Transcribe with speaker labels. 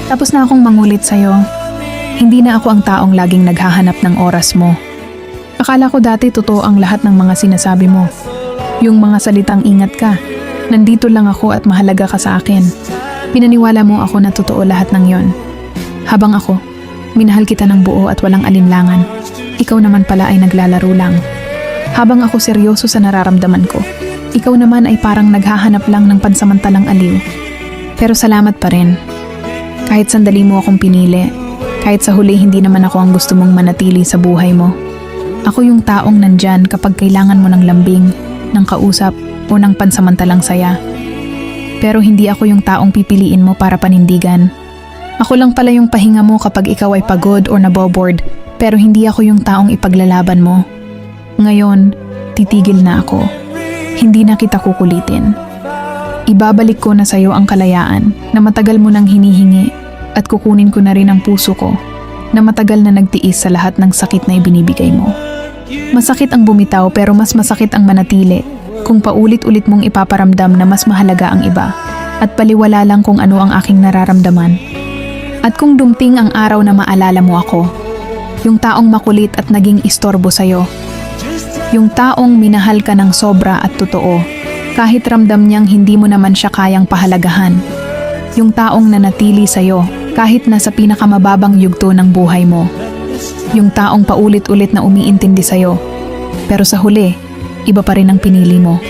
Speaker 1: Tapos na akong mangulit sa'yo. Hindi na ako ang taong laging naghahanap ng oras mo. Akala ko dati totoo ang lahat ng mga sinasabi mo. Yung mga salitang ingat ka, nandito lang ako at mahalaga ka sa akin. Pinaniwala mo ako na totoo lahat ng yon. Habang ako, minahal kita ng buo at walang alinlangan. Ikaw naman pala ay naglalaro lang. Habang ako seryoso sa nararamdaman ko, ikaw naman ay parang naghahanap lang ng pansamantalang aliw. Pero salamat pa rin. Kahit sandali mo akong pinili, kahit sa huli hindi naman ako ang gusto mong manatili sa buhay mo. Ako yung taong nandyan kapag kailangan mo ng lambing, ng kausap, o ng pansamantalang saya. Pero hindi ako yung taong pipiliin mo para panindigan. Ako lang pala yung pahinga mo kapag ikaw ay pagod o nabobored, pero hindi ako yung taong ipaglalaban mo. Ngayon, titigil na ako. Hindi na kita kukulitin. Ibabalik ko na sa'yo ang kalayaan na matagal mo nang hinihingi at kukunin ko na rin ang puso ko na matagal na nagtiis sa lahat ng sakit na ibinibigay mo. Masakit ang bumitaw pero mas masakit ang manatili kung paulit-ulit mong ipaparamdam na mas mahalaga ang iba at paliwala lang kung ano ang aking nararamdaman. At kung dumting ang araw na maalala mo ako, yung taong makulit at naging istorbo sa'yo, yung taong minahal ka ng sobra at totoo, kahit ramdam niyang hindi mo naman siya kayang pahalagahan, yung taong nanatili sa'yo kahit nasa pinakamababang yugto ng buhay mo, yung taong paulit-ulit na umiintindi sa'yo, pero sa huli, iba pa rin ang pinili mo.